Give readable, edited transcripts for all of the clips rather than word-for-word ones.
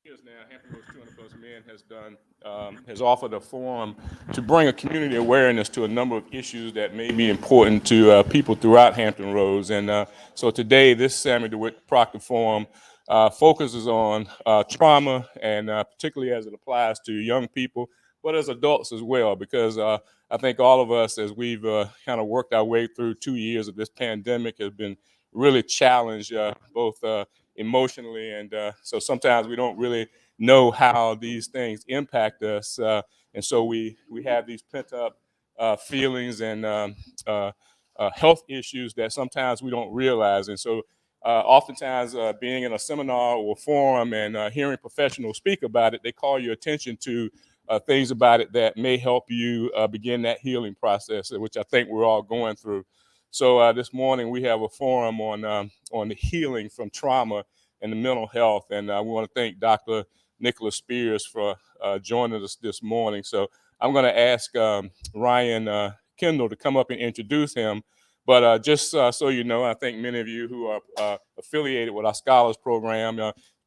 Years now, Hampton Roads 200 Plus Men has offered a forum to bring a community awareness to a number of issues that may be important to people throughout Hampton Roads. And so today, this Sammy DeWitt Proctor Forum focuses on trauma, and particularly as it applies to young people, but as adults as well, because I think all of us, as we've kind of worked our way through 2 years of this pandemic, has been really challenged both emotionally, and so sometimes we don't really know how these things impact us, and so we have these pent up feelings and health issues that sometimes we don't realize. And so oftentimes being in a seminar or forum and hearing professionals speak about it, they call your attention to things about it that may help you begin that healing process, which I think we're all going through. So this morning we have a forum on the healing from trauma and the mental health, and we want to thank Dr. Nicholas Spears for joining us this morning. So I'm going to ask Ryan Kendall to come up and introduce him. But just so you know, I think many of you who are affiliated with our Scholars Program,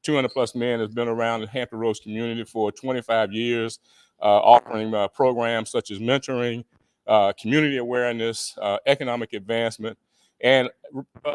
200 Plus Men has been around the Hampton Roads community for 25 years, offering programs such as mentoring, community awareness, economic advancement, and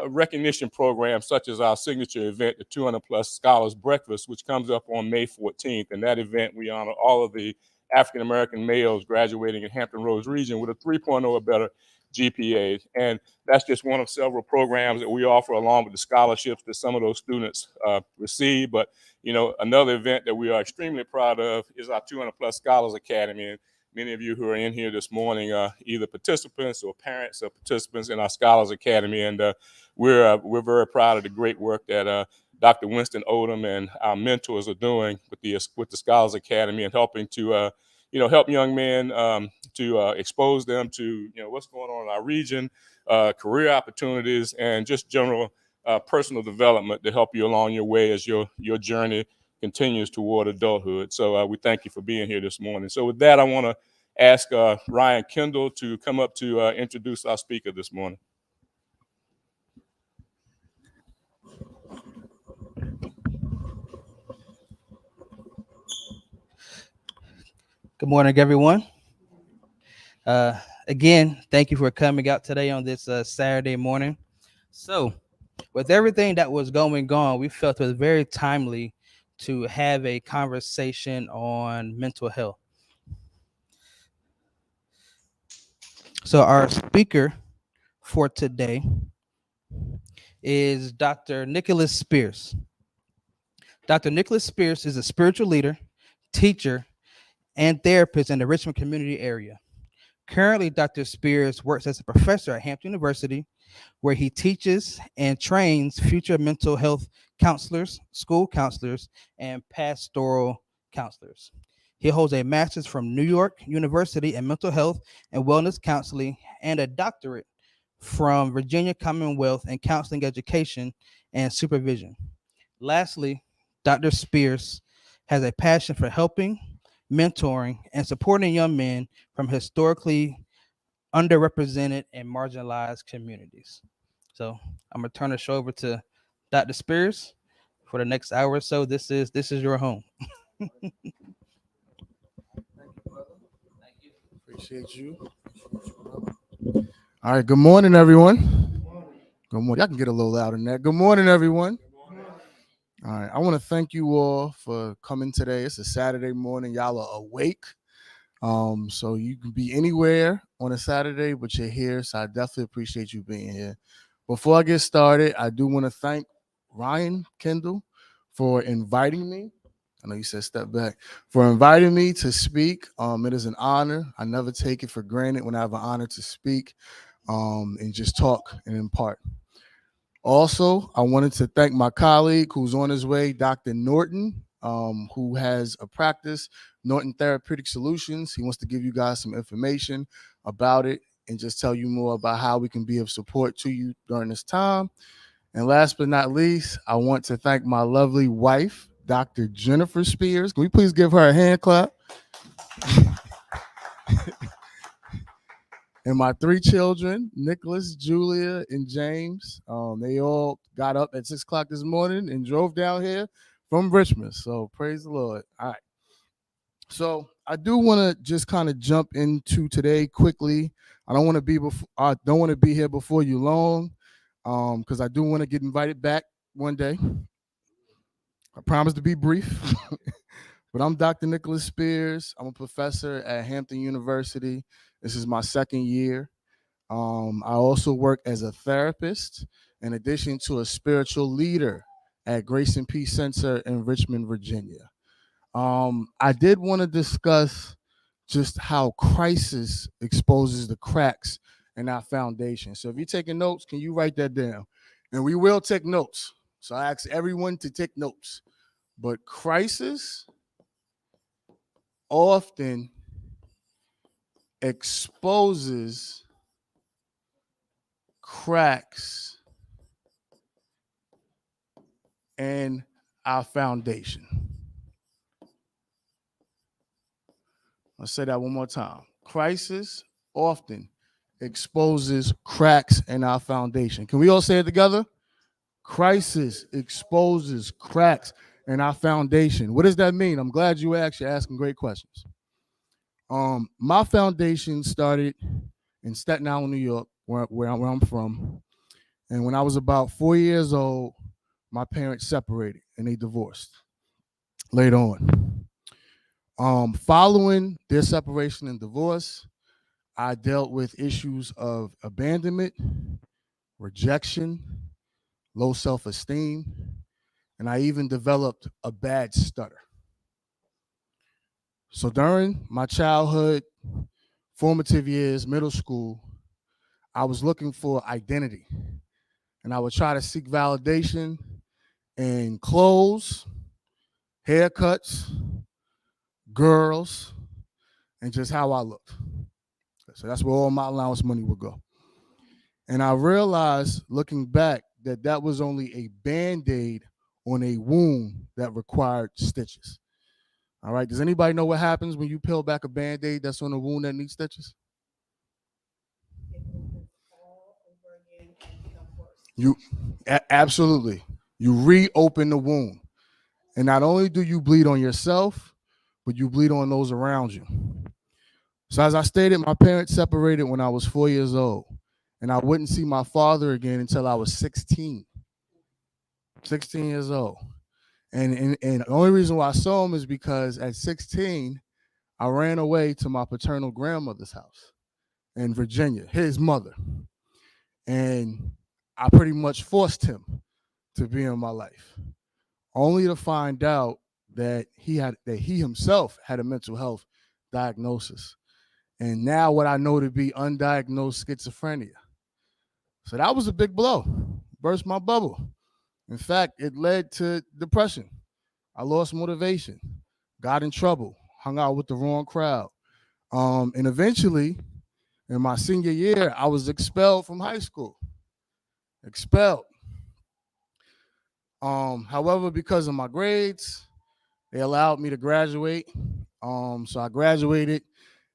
recognition programs such as our signature event, the 200 Plus Scholars Breakfast, which comes up on May 14th. And that event, we honor all of the African-American males graduating in Hampton Roads region with a 3.0 or better GPA. And that's just one of several programs that we offer, along with the scholarships that some of those students receive. But, you know, another event that we are extremely proud of is our 200 Plus Scholars Academy. And many of you who are in here this morning are either participants or parents of participants in our Scholars Academy. And we're very proud of the great work that Dr. Winston Odom and our mentors are doing with the Scholars Academy, and helping to help young men to expose them to what's going on in our region, career opportunities, and just general personal development to help you along your way as your journey continues toward adulthood. So we thank you for being here this morning. So with that, I want to ask Ryan Kendall to come up to introduce our speaker this morning. Good morning, everyone. Again, thank you for coming out today on this Saturday morning. So, with everything that was going on, we felt it was very timely to have a conversation on mental health. So, our speaker for today is Dr. Nicholas Spears. Dr. Nicholas Spears is a spiritual leader, teacher, and therapist in the Richmond community area. Currently, Dr. Spears works as a professor at Hampton University, where he teaches and trains future mental health counselors, school counselors, and pastoral counselors. He holds a master's from New York University in mental health and wellness counseling, and a doctorate from Virginia Commonwealth in counseling education and supervision. Lastly, Dr. Spears has a passion for helping, mentoring, and supporting young men from historically underrepresented and marginalized communities. So I'm gonna turn the show over to Dr. Spears for the next hour or so. This is your home. Appreciate you. All right. Good morning, everyone. Good morning. Y'all can get a little louder than that. Good morning, everyone. All right. I want to thank you all for coming today. It's a Saturday morning. Y'all are awake. So you can be anywhere on a Saturday, but you're here. So I definitely appreciate you being here. Before I get started, I do want to thank Ryan Kendall for inviting me. I know you said step back, for inviting me to speak. It is an honor. I never take it for granted when I have an honor to speak and just talk and impart. Also, I wanted to thank my colleague who's on his way, Dr. Norton, who has a practice, Norton Therapeutic Solutions. He wants to give you guys some information about it and just tell you more about how we can be of support to you during this time. And last but not least, I want to thank my lovely wife, Dr. Jennifer Spears. Can we please give her a hand clap? And my three children, Nicholas, Julia, and James, they all got up at 6 o'clock this morning and drove down here from Richmond. So praise the Lord. All right. So I do want to just kind of jump into today quickly. I don't want to be here before you long, because I do want to get invited back one day. I promise to be brief. But I'm Dr. Nicholas Spears. I'm a professor at Hampton University. This is my second year. I also work as a therapist, in addition to a spiritual leader at Grace and Peace Center in Richmond, Virginia. I did want to discuss just how crisis exposes the cracks in our foundation. So if you're taking notes, can you write that down? And we will take notes. So I ask everyone to take notes. But crisis often exposes cracks in our foundation. I'll say that one more time. Crisis often exposes cracks in our foundation. Can we all say it together? Crisis exposes cracks in our foundation. What does that mean? I'm glad you asked. You're asking great questions. My foundation started in Staten Island, New York, where I'm from. And when I was about 4 years old, my parents separated and they divorced later on. Following their separation and divorce, I dealt with issues of abandonment, rejection, low self-esteem, and I even developed a bad stutter. So during my childhood, formative years, middle school, I was looking for identity. And I would try to seek validation in clothes, haircuts, girls, and just how I looked. So that's where all my allowance money would go. And I realized, looking back, that that was only a Band-Aid on a wound that required stitches. All right, does anybody know what happens when you peel back a Band-Aid that's on a wound that needs stitches? Absolutely. You reopen the wound. And not only do you bleed on yourself, but you bleed on those around you. So as I stated, my parents separated when I was 4 years old. And I wouldn't see my father again until I was 16 years old. And the only reason why I saw him is because at 16, I ran away to my paternal grandmother's house in Virginia, his mother. And I pretty much forced him to be in my life, only to find out that he himself had a mental health diagnosis. And now what I know to be undiagnosed schizophrenia. So that was a big blow, burst my bubble. In fact, it led to depression. I lost motivation, got in trouble, hung out with the wrong crowd. And eventually, in my senior year, I was expelled from high school. Expelled. However, because of my grades, they allowed me to graduate. So I graduated,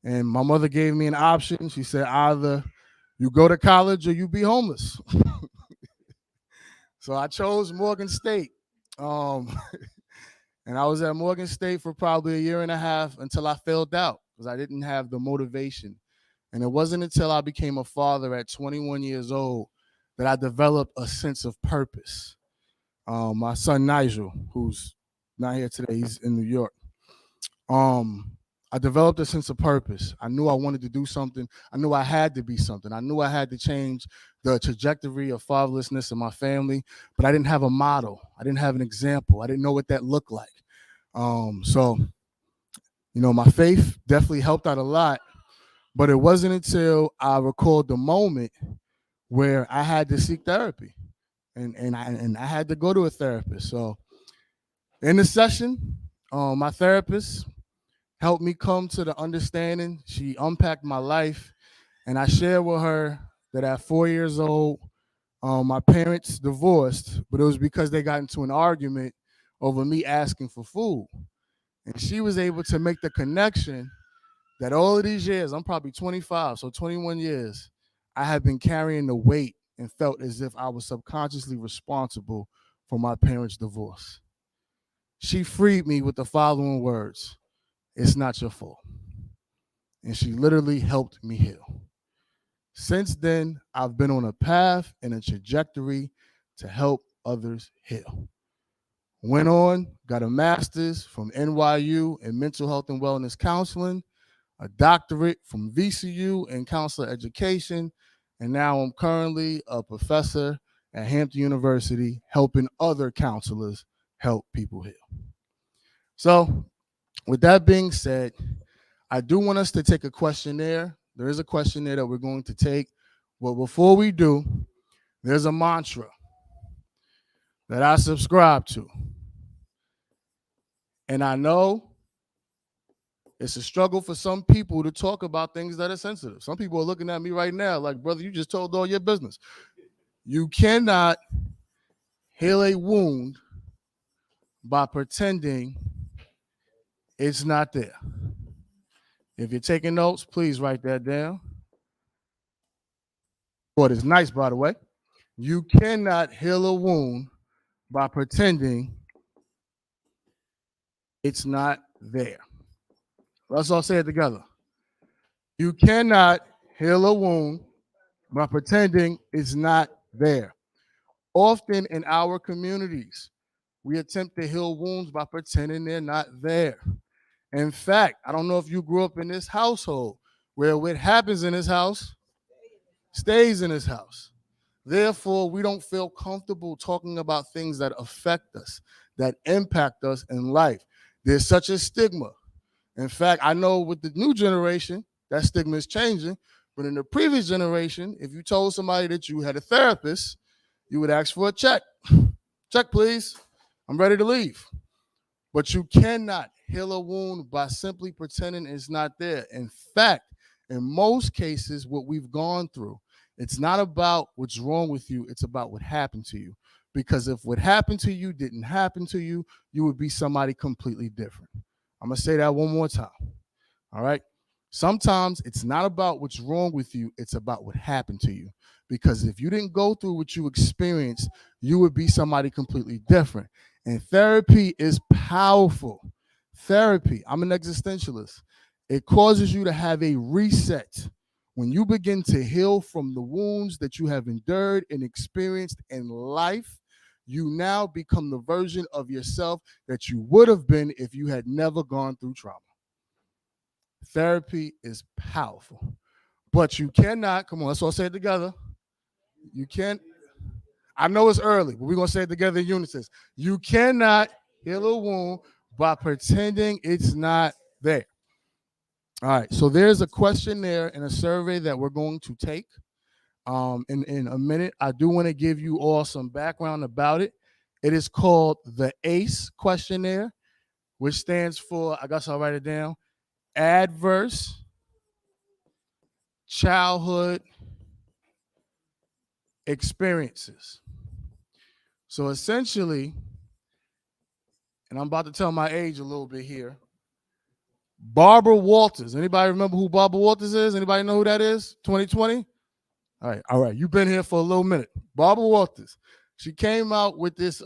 and my mother gave me an option. She said, either you go to college or you be homeless. So I chose Morgan State. And I was at Morgan State for probably a year and a half until I failed out because I didn't have the motivation. And it wasn't until I became a father at 21 years old that I developed a sense of purpose. My son Nigel, who's not here today, he's in New York. I developed a sense of purpose. I knew I wanted to do something. I knew I had to be something. I knew I had to change the trajectory of fatherlessness in my family, but I didn't have a model. I didn't have an example. I didn't know what that looked like. So, my faith definitely helped out a lot, but it wasn't until I recalled the moment where I had to seek therapy, and I had to go to a therapist. So in the session, my therapist helped me come to the understanding. She unpacked my life, and I shared with her that at 4 years old, my parents divorced, but it was because they got into an argument over me asking for food. And she was able to make the connection that all of these years, I'm probably 25, so 21 years, I had been carrying the weight and felt as if I was subconsciously responsible for my parents' divorce. she freed me with the following words: "It's not your fault." And she literally helped me heal. Since then, I've been on a path and a trajectory to help others heal. Went on, got a master's from NYU in mental health and wellness counseling, a doctorate from VCU in counselor education, and now I'm currently a professor at Hampton University helping other counselors help people heal. So, with that being said, I do want us to take a questionnaire. There is a questionnaire that we're going to take. But before we do, there's a mantra that I subscribe to. And I know it's a struggle for some people to talk about things that are sensitive. Some people are looking at me right now like, brother, you just told all your business. You cannot heal a wound by pretending it's not there. If you're taking notes, please write that down. What is nice, by the way. You cannot heal a wound by pretending it's not there. Let's all say it together. You cannot heal a wound by pretending it's not there. Often in our communities, we attempt to heal wounds by pretending they're not there. In fact, I don't know if you grew up in this household where what happens in this house stays in this house. Therefore, we don't feel comfortable talking about things that affect us, that impact us in life. There's such a stigma. In fact, I know with the new generation, that stigma is changing. But in the previous generation, if you told somebody that you had a therapist, you would ask for a check. Check, please. I'm ready to leave. But you cannot heal a wound by simply pretending it's not there. In fact, in most cases, what we've gone through, it's not about what's wrong with you, it's about what happened to you. Because if what happened to you didn't happen to you, you would be somebody completely different. I'm going to say that one more time. All right? Sometimes it's not about what's wrong with you, it's about what happened to you. Because if you didn't go through what you experienced, you would be somebody completely different. And therapy is powerful. Therapy, I'm an existentialist. It causes you to have a reset. When you begin to heal from the wounds that you have endured and experienced in life, you now become the version of yourself that you would have been if you had never gone through trauma. Therapy is powerful. But you cannot, come on, let's all say it together. You can't, I know it's early, but we're going to say it together in unison. You cannot heal a wound by pretending it's not there. All right, so there's a questionnaire and a survey that we're going to take in a minute. I do want to give you all some background about it. It is called the ACE questionnaire, which stands for, I guess I'll write it down, Adverse Childhood Experiences. So essentially, and I'm about to tell my age a little bit here, Barbara Walters. Anybody remember who Barbara Walters is? Anybody know who that is? 2020? All right. You've been here for a little minute. Barbara Walters. She came out with this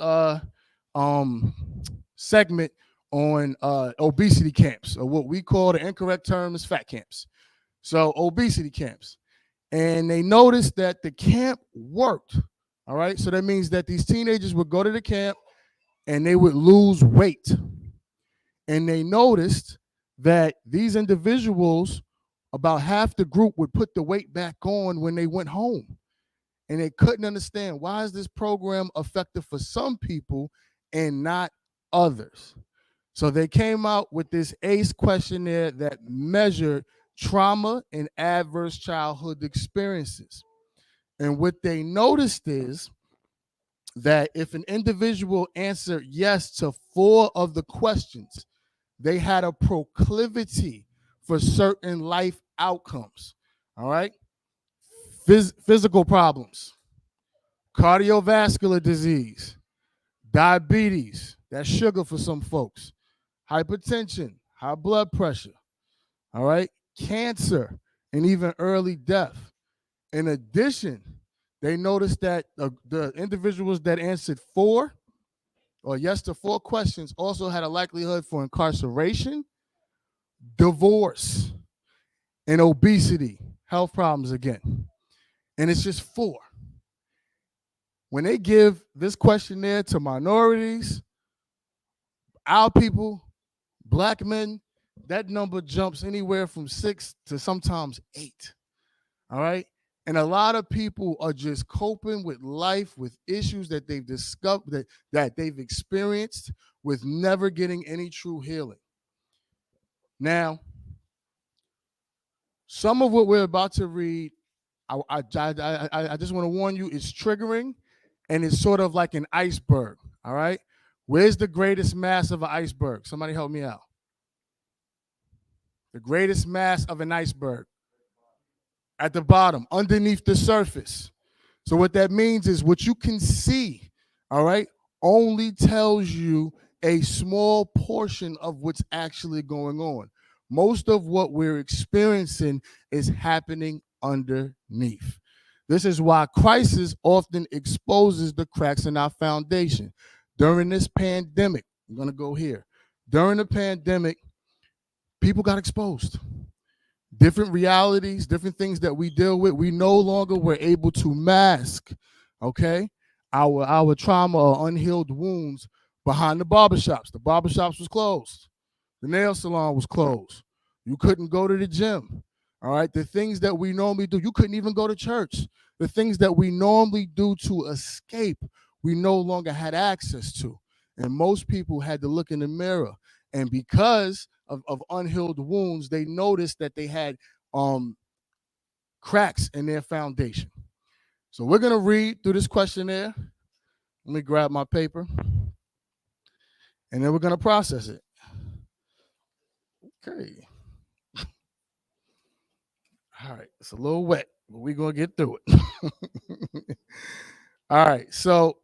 segment on obesity camps, or what we call, the incorrect term is fat camps. So obesity camps. And they noticed that the camp worked. All right. So that means that these teenagers would go to the camp and they would lose weight. And they noticed that these individuals, about half the group, would put the weight back on when they went home. And they couldn't understand, why is this program effective for some people and not others? So they came out with this ACE questionnaire that measured trauma and adverse childhood experiences. And what they noticed is that if an individual answered yes to 4 of the questions, they had a proclivity for certain life outcomes. All right? Physical problems, cardiovascular disease, diabetes, that's sugar for some folks, hypertension, high blood pressure, all right, cancer, and even early death. In addition, they noticed that the individuals that answered 4, or yes to 4 questions also had a likelihood for incarceration, divorce, and obesity, health problems again. And it's just 4. When they give this questionnaire to minorities, our people, black men, that number jumps anywhere from 6 to sometimes 8. All right. And a lot of people are just coping with life, with issues that they've discovered, that they've experienced, with never getting any true healing. Now, some of what we're about to read, I just want to warn you, it's triggering, and it's sort of like an iceberg. All right. Where's the greatest mass of an iceberg? Somebody help me out. The greatest mass of an iceberg. At the bottom, underneath the surface. So what that means is what you can see, all right, only tells you a small portion of what's actually going on. Most of what we're experiencing is happening underneath. This is why crisis often exposes the cracks in our foundation. During this pandemic, I'm going to go here. During the pandemic, people got exposed. Different realities, different things that we deal with, we no longer were able to mask, okay, our trauma or unhealed wounds behind the barbershops. The barbershops was closed. The nail salon was closed. You couldn't go to the gym, all right? The things that we normally do, you couldn't even go to church. The things that we normally do to escape, we no longer had access to. And most people had to look in the mirror. And because of unhealed wounds, they noticed that they had cracks in their foundation. So we're going to read through this questionnaire. Let me grab my paper. And then we're going to process it. Okay. All right. It's a little wet, but we're going to get through it. All right. So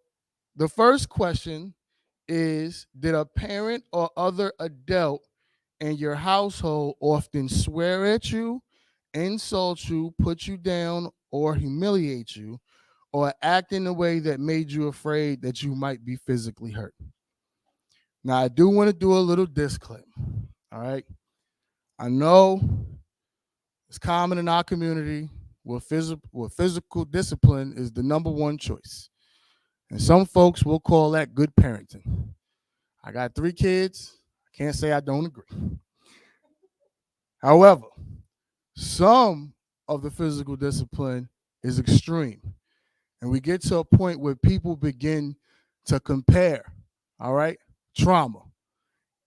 the first question is, did a parent or other adult in your household often swear at you, insult you, put you down, or humiliate you, or act in a way that made you afraid that you might be physically hurt? Now, I do want to do a little disclaimer, all right? I know it's common in our community where physical discipline is the number one choice. And some folks will call that good parenting. I got 3 kids. I can't say I don't agree. However, some of the physical discipline is extreme. And we get to a point where people begin to compare, all right, trauma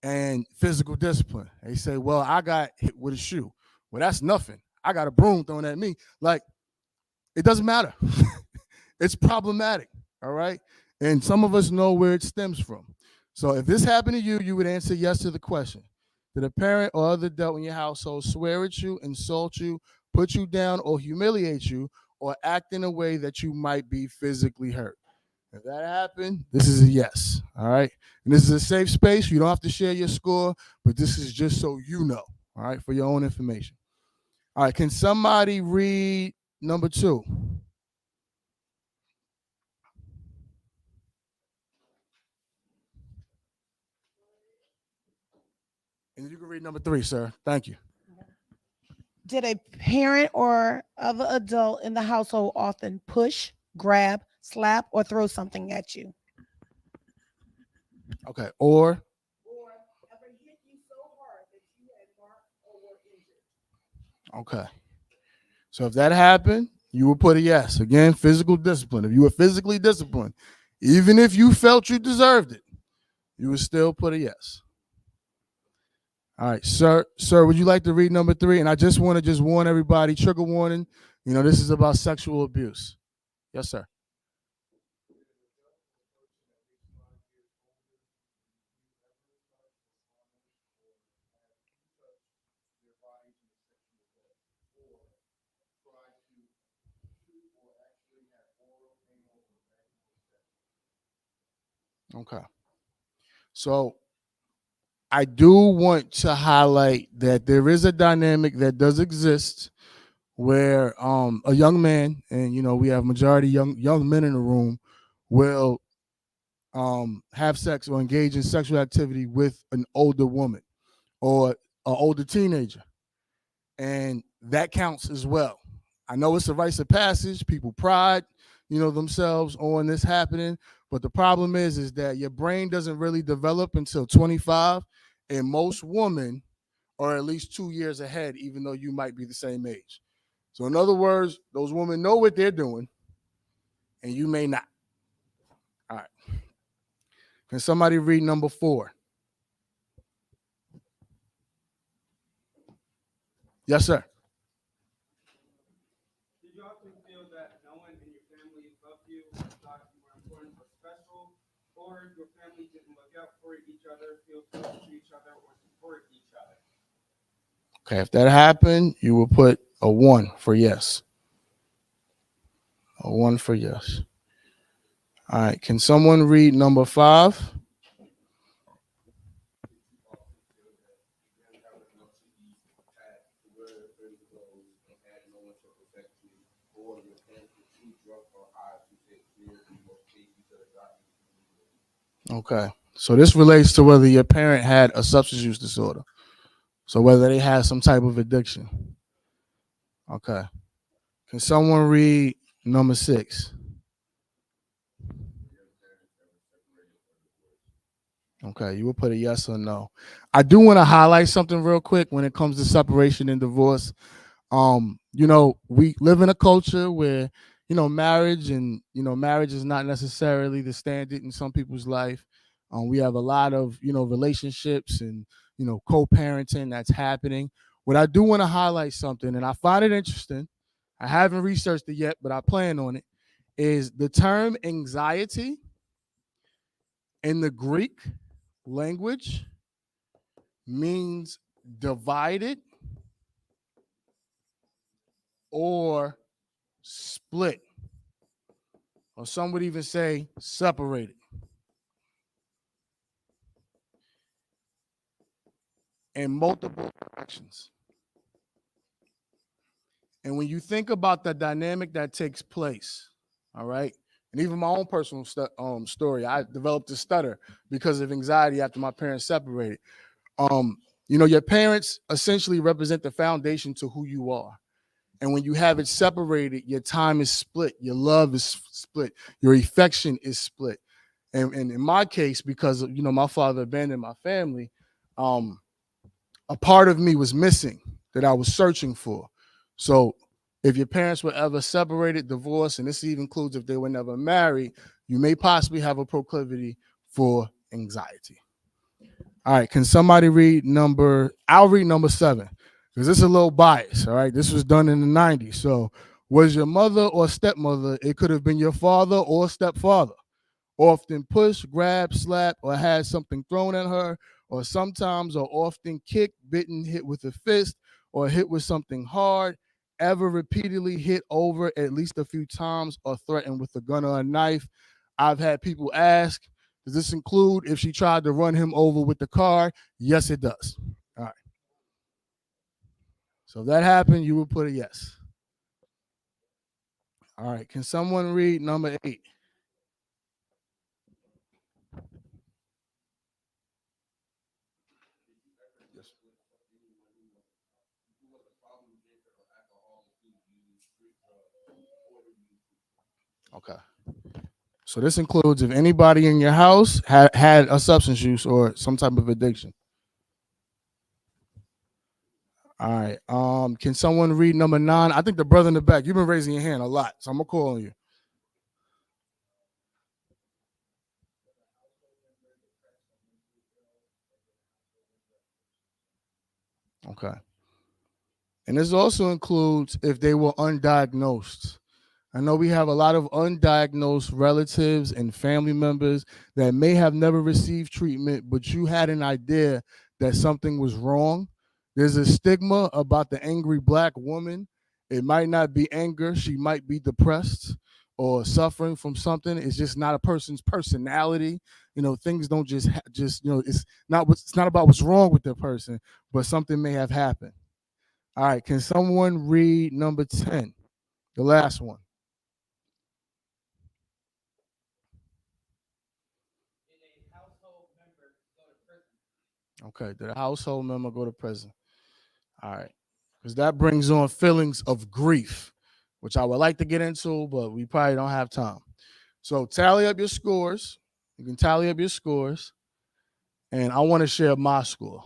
and physical discipline. They say, well, I got hit with a shoe. Well, that's nothing. I got a broom thrown at me. Like, it doesn't matter. It's problematic, all right? And some of us know where it stems from. So if this happened to you, you would answer yes to the question. Did a parent or other adult in your household swear at you, insult you, put you down, or humiliate you, or act in a way that you might be physically hurt? If that happened, this is a yes, all right? And this is a safe space. You don't have to share your score, but this is just so you know, all right, for your own information. All right, can somebody read number 2? And you can read number 3, sir. Thank you. Did a parent or other adult in the household often push, grab, slap, or throw something at you? Okay, or ever hit you so hard that you had marked or were injured? okay. So if that happened, you would put a yes. Again, physical discipline. If you were physically disciplined, even if you felt you deserved it, you would still put a yes. All right, sir, would you like to read number 3? And I just want to warn everybody, trigger warning, this is about sexual abuse. Yes, sir. Okay. So I do want to highlight that there is a dynamic that does exist where a young man, and we have majority young men in the room, will have sex or engage in sexual activity with an older woman or an older teenager. And that counts as well. I know it's a rites of passage. People pride, themselves on this happening. But the problem is that your brain doesn't really develop until 25. And most women are at least 2 years ahead, even though you might be the same age. So in other words, those women know what they're doing, and you may not. All right. Can somebody read number 4? Yes, sir. Did you often feel that no one in your family loved you or thought you were important or special, or your family didn't look out for each other, feel close to each other, or support each other? Okay, if that happened, you will put a 1 for yes. A 1 for yes. All right, can someone read number 5? Okay, so this relates to whether your parent had a substance use disorder. So whether they had some type of addiction. Okay. Can someone read number 6? Okay, you will put a yes or no. I do want to highlight something real quick when it comes to separation and divorce. We live in a culture where, marriage is not necessarily the standard in some people's life. We have a lot of, relationships and, co-parenting that's happening. What I do want to highlight something, and I find it interesting, I haven't researched it yet, but I plan on it, is the term anxiety in the Greek language means divided or split, or some would even say separated. In multiple directions. And when you think about the dynamic that takes place, all right, and even my own personal story, I developed a stutter because of anxiety after my parents separated. Your parents essentially represent the foundation to who you are. And when you have it separated, your time is split, your love is split, your affection is split. And in my case, because my father abandoned my family, a part of me was missing that I was searching for. So if your parents were ever separated, divorced, and this even includes if they were never married, you may possibly have a proclivity for anxiety. All right, can somebody read I'll read number 7, because this is a little biased, all right? This was done in the 90s. So was your mother or stepmother, it could have been your father or stepfather, often push, grab, slap, or had something thrown at her, or sometimes or often kicked, bitten, hit with a fist, or hit with something hard, ever repeatedly hit over at least a few times, or threatened with a gun or a knife. I've had people ask, does this include if she tried to run him over with the car? Yes, it does. All right. So if that happened, you would put a yes. All right. Can someone read number 8? Okay. So this includes if anybody in your house had a substance use or some type of addiction. All right. Can someone read number 9? I think the brother in the back, you've been raising your hand a lot, so I'm gonna call on you. Okay. And this also includes if they were undiagnosed. I know we have a lot of undiagnosed relatives and family members that may have never received treatment, but you had an idea that something was wrong. There's a stigma about the angry Black woman. It might not be anger. She might be depressed or suffering from something. It's just not a person's personality. Things don't just it's not about what's wrong with the person, but something may have happened. All right, can someone read number 10, the last one? Okay. Did a household member go to prison? All right. Because that brings on feelings of grief, which I would like to get into, but we probably don't have time. So tally up your scores. You can tally up your scores. And I want to share my score.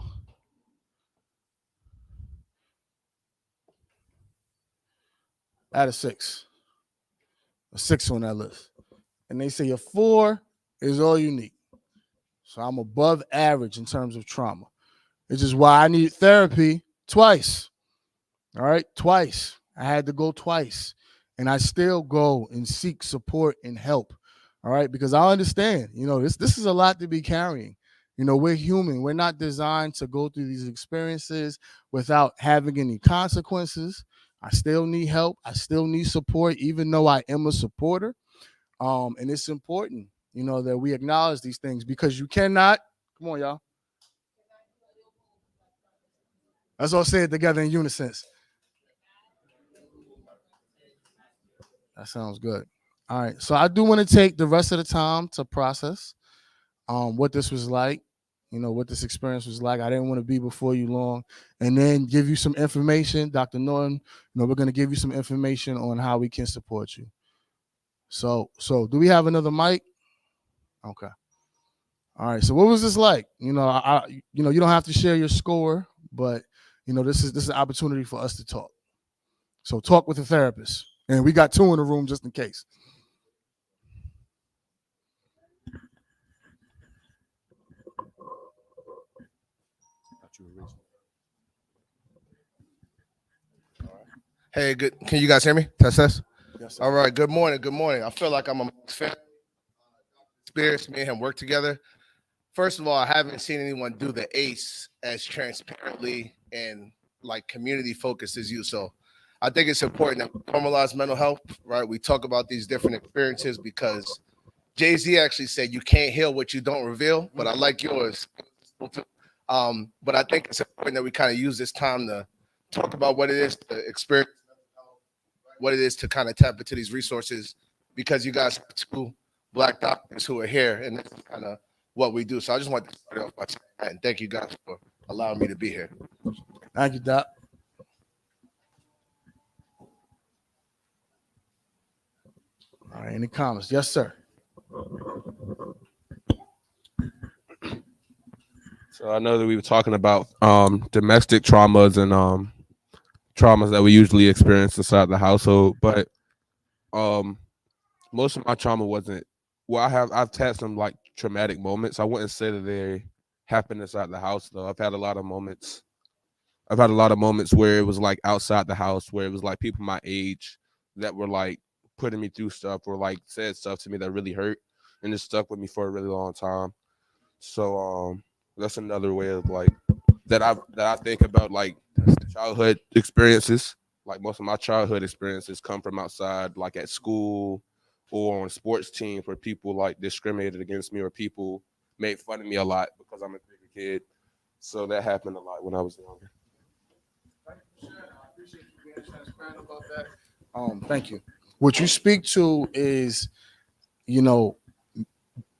Out of 6. A 6 on that list. And they say a 4 is all you need. So I'm above average in terms of trauma. Which is why I need therapy twice. All right, twice. I had to go twice. And I still go and seek support and help. All right, because I understand, this is a lot to be carrying. We're human. We're not designed to go through these experiences without having any consequences. I still need help. I still need support, even though I am a supporter. And it's important, that we acknowledge these things because you cannot, come on, y'all. Let's all say it together in unison. That sounds good. All right. So I do want to take the rest of the time to process what this was like, what this experience was like. I didn't want to be before you long and then give you some information. Dr. Norton, we're going to give you some information on how we can support you. So do we have another mic? Okay. All right. So what was this like? You don't have to share your score, but this is an opportunity for us to talk. So talk with a therapist. And we got 2 in the room just in case. Hey, good. Can you guys hear me? Test. Yes, sir. All right. Good morning. Good morning. I feel like I'm a fan. Spirits, me and him work together. First of all, I haven't seen anyone do the ACE as transparently and like community focused as you. So I think it's important that we normalize mental health, right? We talk about these different experiences because Jay-Z actually said you can't heal what you don't reveal, but I like yours. But I think it's important that we kind of use this time to talk about what it is to experience, what it is to kind of tap into these resources, because you guys have 2 Black doctors who are here, and this is kind of what we do. So I just want to start off by saying that, and thank you guys for allowing me to be here. Thank you, Doc. All right, any comments? Yes, sir. So I know that we were talking about domestic traumas and traumas that we usually experience inside the household, but most of my trauma wasn't. Well, I've had some like traumatic moments. I wouldn't say that they happened inside the house though. I've had a lot of moments where it was like outside the house, where it was like people my age that were like putting me through stuff or like said stuff to me that really hurt, and it stuck with me for a really long time. So that's another way of like that I think about like childhood experiences. Like most of my childhood experiences come from outside, like at school or on sports teams where people like discriminated against me or people made fun of me a lot because I'm a bigger kid. So that happened a lot when I was younger. Thank you, I appreciate you being transparent about that. Thank you. What you speak to is,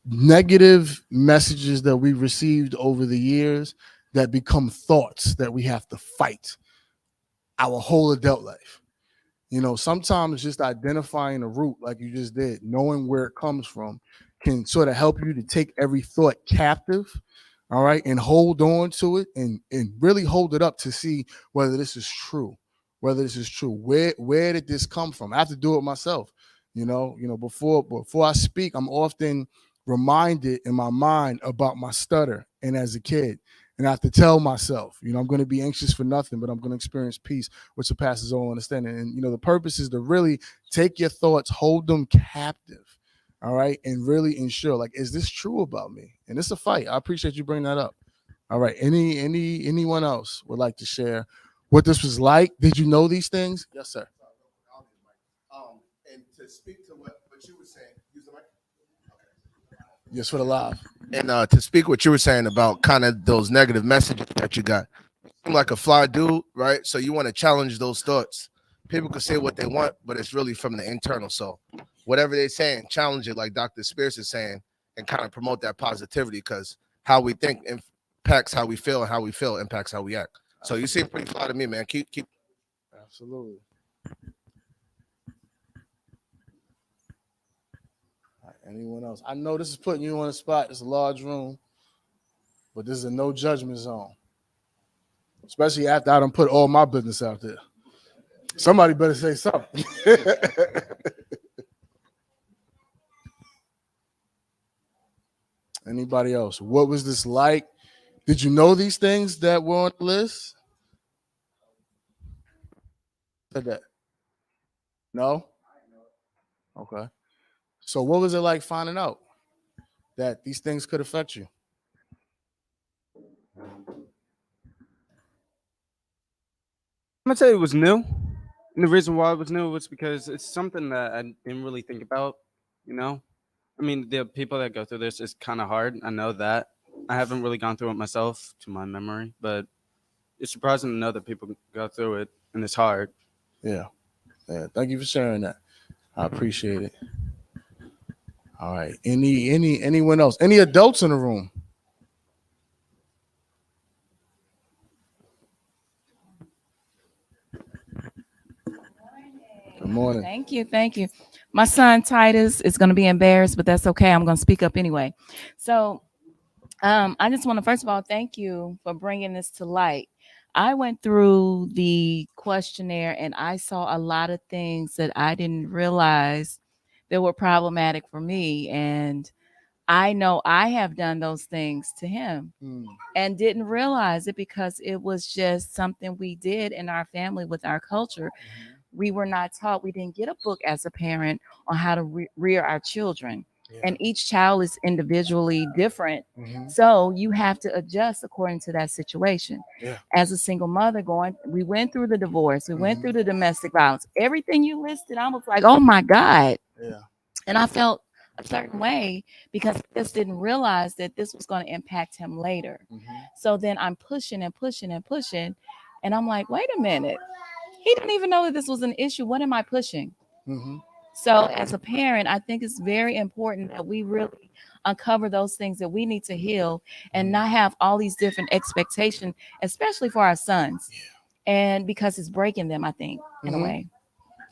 negative messages that we received over the years that become thoughts that we have to fight our whole adult life. Sometimes just identifying the root, like you just did, knowing where it comes from, can sort of help you to take every thought captive, all right, and hold on to it and really hold it up to see whether this is true, Where did this come from? I have to do it myself. Before I speak, I'm often reminded in my mind about my stutter and as a kid. And I have to tell myself, I'm going to be anxious for nothing, but I'm going to experience peace, which surpasses all understanding. And, the purpose is to really take your thoughts, hold them captive, all right, and really ensure, like, is this true about me? And it's a fight. I appreciate you bringing that up. All right. Anyone else would like to share what this was like? Did you know these things? Yes, sir. And to speak to what you were saying, use the mic. Yes, for the live. And to speak what you were saying about kind of those negative messages that you got, you seem like a fly dude, right? So you want to challenge those thoughts. People can say what they want, but it's really from the internal. So whatever they're saying, challenge it, like Dr. Spears is saying, and kind of promote that positivity, because how we think impacts how we feel, and how we feel impacts how we act. So you seem pretty fly to me, man. Keep. Absolutely. All right, anyone else? I know this is putting you on the spot. It's a large room, but this is a no judgment zone. Especially after I done put all my business out there. Somebody better say something. Anybody else? What was this like? Did you know these things that were on the list? Said that. No? Okay. So what was it like finding out that these things could affect you? I'm gonna tell you it was new. And the reason why it was new was because it's something that I didn't really think about, you know? I mean, the people that go through this is kind of hard. I know that. I haven't really gone through it myself to my memory, but it's surprising to know that people go through it and it's hard. Yeah. Thank you for sharing that. I appreciate it. All right. Anyone else? Any adults in the room? Good morning. Thank you. My son Titus is going to be embarrassed, but that's okay. I'm going to speak up anyway. So, I just want to first of all thank you for bringing this to light. I went through the questionnaire and I saw a lot of things that I didn't realize that were problematic for me, and I know I have done those things to him and didn't realize it because it was just something we did in our family with our culture. We were not taught, we didn't get a book as a parent on how to rear our children. Yeah. And each child is individually different. So you have to adjust according to that situation. Yeah. As a single mother we went through the divorce, we went through the domestic violence, everything you listed, I was like, oh my God. Yeah. And I felt a certain way because I just didn't realize that this was going to impact him later. So then I'm pushing and pushing and pushing. And I'm like, wait a minute. He didn't even know that this was an issue. What am I pushing? So as a parent, I think it's very important that we really uncover those things that we need to heal and not have all these different expectations, especially for our sons. Yeah. And because it's breaking them, I think, in a way.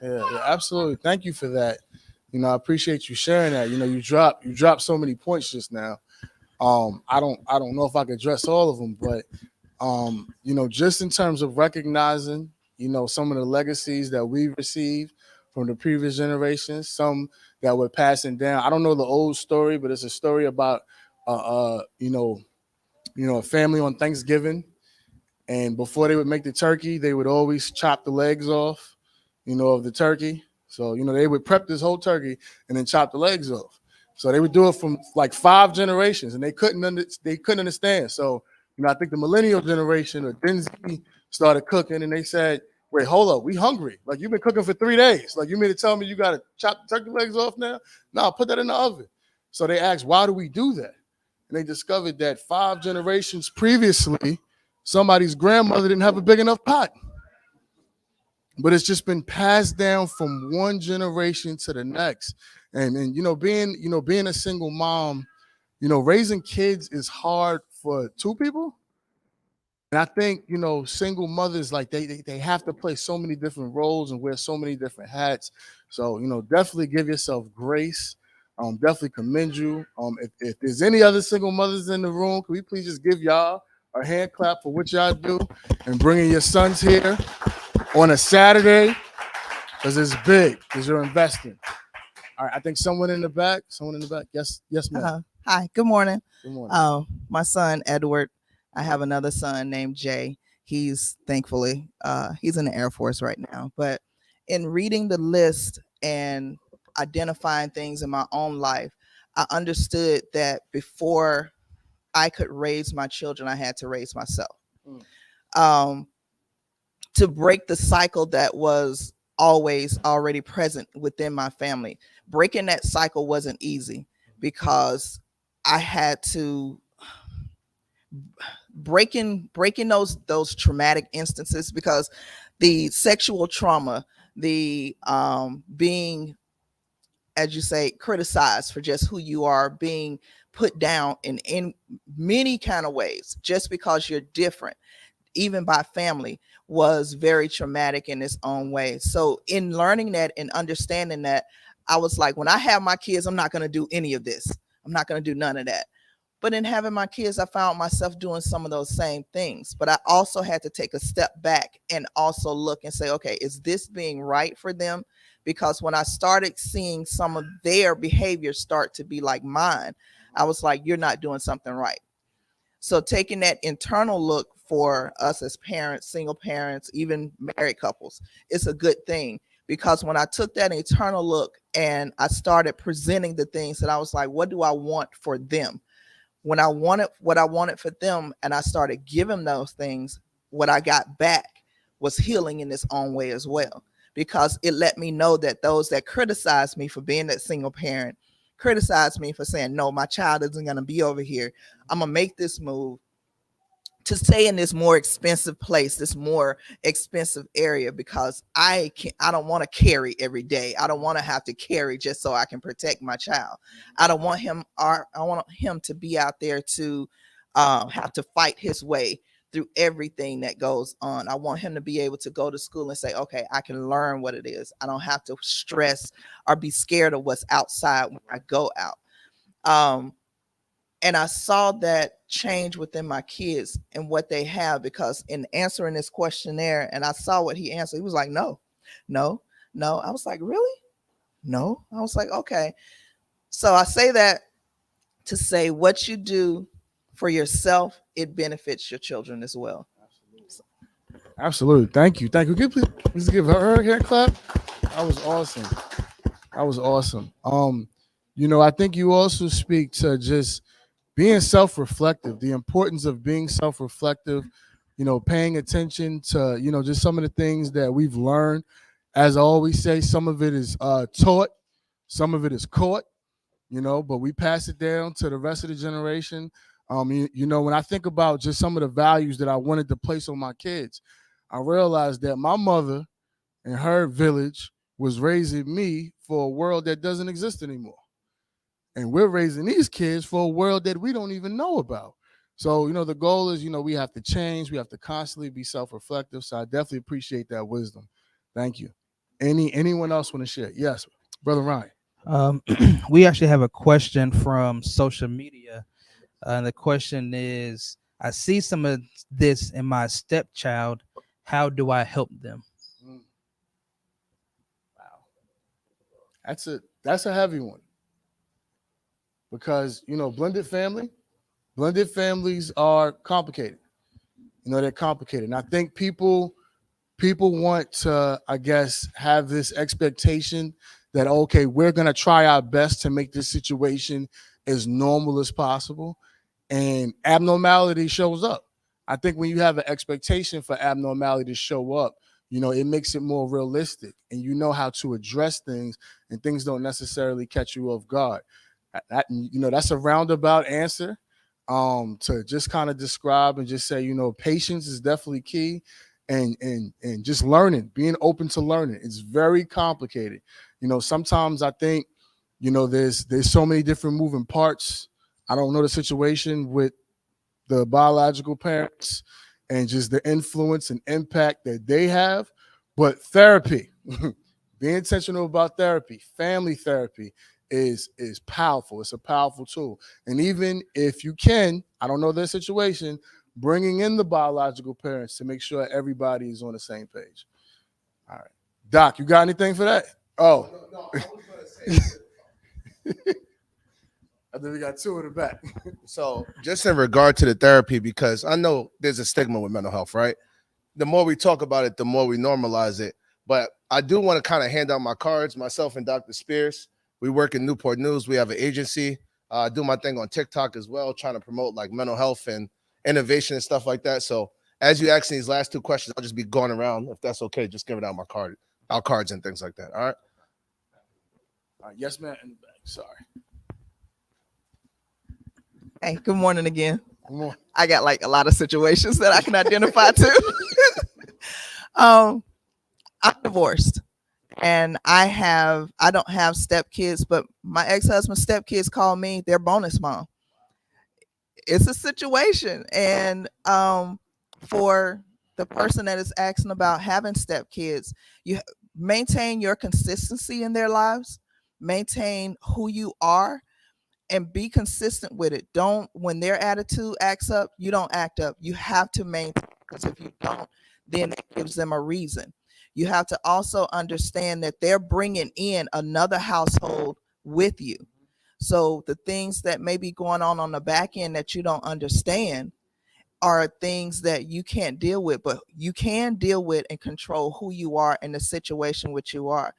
Yeah, absolutely. Thank you for that. You know, I appreciate you sharing that. You know, you dropped so many points just now. I don't know if I could address all of them, but you know, just in terms of recognizing, you know, some of the legacies that we've received from the previous generations, some that we're passing down. I don't know the old story, but it's a story about you know, a family on Thanksgiving, and before they would make the turkey, they would always chop the legs off, you know, of the turkey. So, you know, they would prep this whole turkey and then chop the legs off. So they would do it from like 5 generations, and they couldn't understand. So, you know, I think the millennial generation or Gen Z started cooking, and they said, wait, hold up, we hungry. Like, you've been cooking for 3 days. Like, you mean to tell me you got to chop the turkey legs off now? No, put that in the oven. So they asked, why do we do that? And they discovered that 5 generations previously, somebody's grandmother didn't have a big enough pot. But it's just been passed down from one generation to the next. And you know, being a single mom, you know, raising kids is hard for 2 people. And I think, you know, single mothers, like they have to play so many different roles and wear so many different hats. So, you know, definitely give yourself grace. Definitely commend you. If there's any other single mothers in the room, can we please just give y'all a hand clap for what y'all do and bringing your sons here on a Saturday, because it's big, because you're investing. All right, I think someone in the back. Yes, ma'am. Hi, good morning. Good morning. My son, Edward, I have another son named Jay. He's thankfully, he's in the Air Force right now. But in reading the list and identifying things in my own life, I understood that before I could raise my children, I had to raise myself. To break the cycle that was always already present within my family. Breaking that cycle wasn't easy because I had to breaking those traumatic instances, because the sexual trauma, the being, as you say, criticized for just who you are, being put down in many kind of ways just because you're different, even by family, was very traumatic in its own way. So in learning that and understanding that, I was like, when I have my kids, I'm not going to do any of this. I'm not going to do none of that. But in having my kids, I found myself doing some of those same things. But I also had to take a step back and also look and say, okay, is this being right for them? Because when I started seeing some of their behaviors start to be like mine, I was like, you're not doing something right. So taking that internal look for us as parents, single parents, even married couples, it's a good thing. Because when I took that internal look and I started presenting the things that I was like, what do I want for them? When I wanted what I wanted for them and I started giving those things, what I got back was healing in its own way as well. Because it let me know that those that criticized me for being that single parent, criticized me for saying, no, my child isn't going to be over here. I'm going to make this move to stay in this more expensive place, this more expensive area, because I don't want to carry every day. I don't want to have to carry just so I can protect my child. I want him to be out there to have to fight his way through everything that goes on. I want him to be able to go to school and say, okay, I can learn what it is. I don't have to stress or be scared of what's outside when I go out. And I saw that change within my kids and what they have, because in answering this questionnaire, and I saw what he answered, he was like, no. I was like, really? No. I was like, okay. So I say that to say what you do for yourself, it benefits your children as well. Absolutely. Thank you. Please give her a hand clap. That was awesome. I think you also speak to just being self-reflective, the importance of being self-reflective, paying attention to, just some of the things that we've learned. As I always say, some of it is taught, some of it is caught, but we pass it down to the rest of the generation. When I think about just some of the values that I wanted to place on my kids, I realized that my mother and her village was raising me for a world that doesn't exist anymore. And we're raising these kids for a world that we don't even know about. So, the goal is, we have to change. We have to constantly be self-reflective. So I definitely appreciate that wisdom. Thank you. Anyone else want to share? Yes, Brother Ryan. We actually have a question from social media. The question is, I see some of this in my stepchild. How do I help them? Wow. That's a heavy one. Because, blended families are complicated. They're complicated. And I think people want to, I guess, have this expectation that, okay, we're going to try our best to make this situation as normal as possible. And abnormality shows up. I think when you have an expectation for abnormality to show up, it makes it more realistic, and you know how to address things, and things don't necessarily catch you off guard. That's a roundabout answer to just kind of describe and just say, patience is definitely key, and just learning, being open to learning. It's very complicated. Sometimes I think, there's so many different moving parts. I don't know the situation with the biological parents and just the influence and impact that they have, but therapy, being intentional about therapy, family therapy, is powerful. It's a powerful tool. And even if you can, I don't know their situation, bringing in the biological parents to make sure everybody is on the same page. All right. Doc, you got anything for that? Oh. No, I was going to say. I think we got two in the back. So just in regard to the therapy, because I know there's a stigma with mental health, right? The more we talk about it, the more we normalize it. But I do want to kind of hand out my cards, myself and Dr. Spears. We work in Newport News. We have an agency. I do my thing on TikTok as well, trying to promote like mental health and innovation and stuff like that. So as you ask these last two questions, I'll just be going around. If that's okay, just giving out our cards and things like that. All right. Yes, ma'am. In the back. Sorry. Hey, good morning again. Good morning. I got like a lot of situations that I can identify too. I'm divorced. And I don't have stepkids, but my ex-husband's stepkids call me their bonus mom. it's a situation. And for the person that is asking about having stepkids, you maintain your consistency in their lives, maintain who you are, and be consistent with it. Don't, when their attitude acts up, you don't act up. You have to maintain, because if you don't, then it gives them a reason. You have to also understand that they're bringing in another household with you. So the things that may be going on the back end that you don't understand are things that you can't deal with, but you can deal with and control who you are in the situation which you are.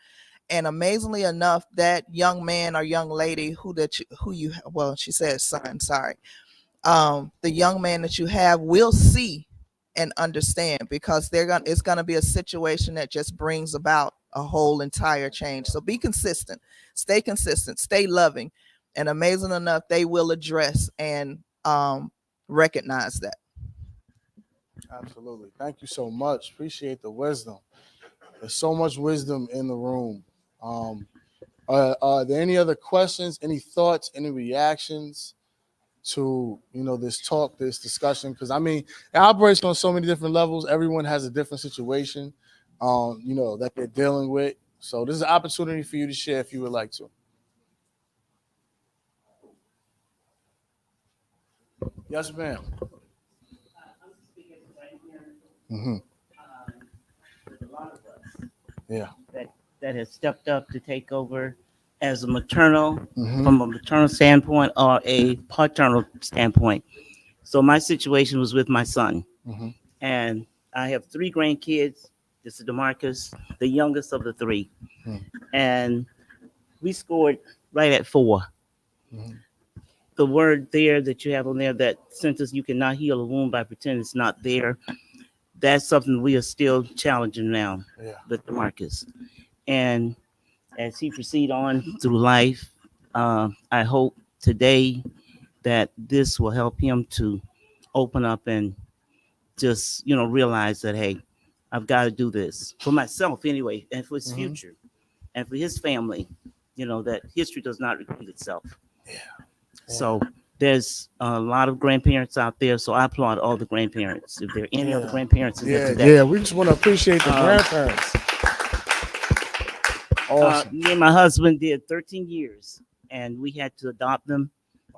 And amazingly enough, that young man or young lady who you well, she said son, sorry, the young man that you have will see and understand, because it's gonna be a situation that just brings about a whole entire change. So be consistent, stay loving, and amazing enough, they will address and recognize that. Absolutely. Thank you so much. Appreciate the wisdom. There's so much wisdom in the room. Are there any other questions, any thoughts, any reactions to this talk, this discussion? Because I mean, it operates on so many different levels. Everyone has a different situation, that they're dealing with. So this is an opportunity for you to share if you would like to. Yes, ma'am. Mm-hmm. There's a lot of us Yeah. that has stepped up to take over as a maternal, Mm-hmm. from a maternal standpoint or a paternal standpoint. So my situation was with my son, Mm-hmm. and I have 3 grandkids. This is DeMarcus, the youngest of the 3, and we scored right at 4. Mm-hmm. The word there that you have on there, that sentence, "You cannot heal a wound by pretending it's not there," that's something we are still challenging now with DeMarcus. And as he proceed on through life, I hope today that this will help him to open up and just, realize that, hey, I've got to do this for myself anyway, and for his future and for his family, that history does not repeat itself. So there's a lot of grandparents out there, so I applaud all the grandparents. If there are any other grandparents in there today. Yeah, we just want to appreciate the grandparents. Awesome. Me and my husband did 13 years, and we had to adopt them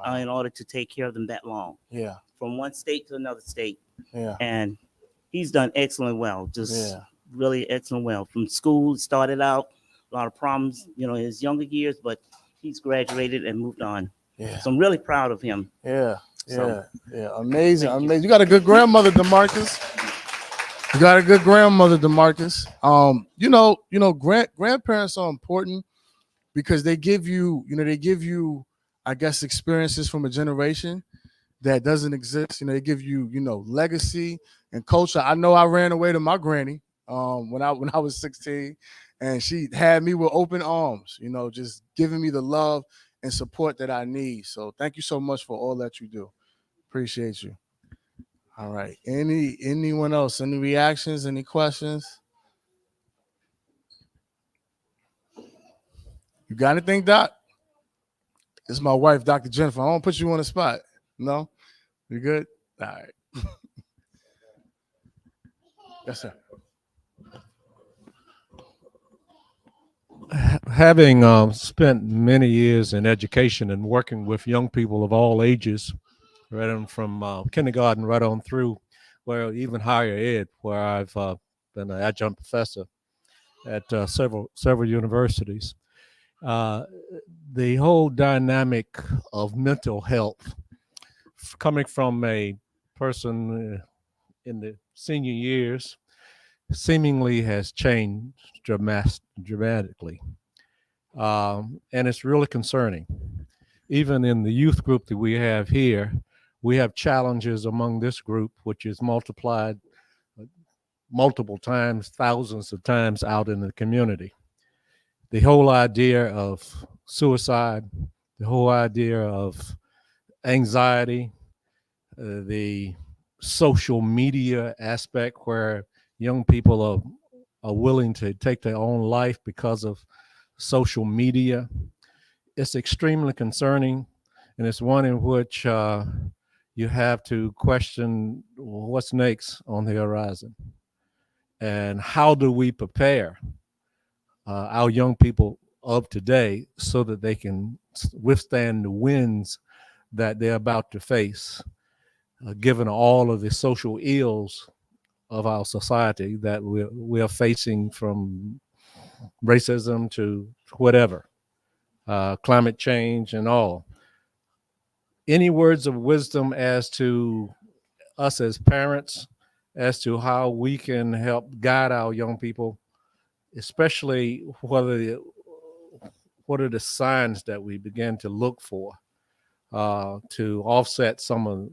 in order to take care of them that long. Yeah. From one state to another state. Yeah. And he's done excellent well, really excellent well. From school, started out, a lot of problems, in his younger years, but he's graduated and moved on. Yeah. So I'm really proud of him. Yeah. Amazing. Amazing. You got a good grandmother, DeMarcus. Grandparents are important because they give you, I guess, experiences from a generation that doesn't exist. They give you, legacy and culture. I know I ran away to my granny when I was 16, and she had me with open arms, just giving me the love and support that I need. So thank you so much for all that you do. Appreciate you. All right. Anyone else? Any reactions? Any questions? You got anything, Doc? This is my wife, Dr. Jennifer. I don't put you on the spot. No? You good? All right. Yes, sir. Having spent many years in education and working with young people of all ages, right on from kindergarten right on through, well, even higher ed, where I've been an adjunct professor at several universities. The whole dynamic of mental health, coming from a person in the senior years, seemingly has changed dramatically. And it's really concerning. Even in the youth group that we have here, we have challenges among this group, which is multiplied multiple times, thousands of times out in the community. The whole idea of suicide, the whole idea of anxiety, the social media aspect where young people are willing to take their own life because of social media. It's extremely concerning, and it's one in which you have to question what's next on the horizon and how do we prepare our young people of today so that they can withstand the winds that they're about to face, given all of the social ills of our society that we are facing, from racism to whatever, climate change and all. Any words of wisdom as to us as parents, as to how we can help guide our young people, especially what are the signs that we begin to look for to offset some of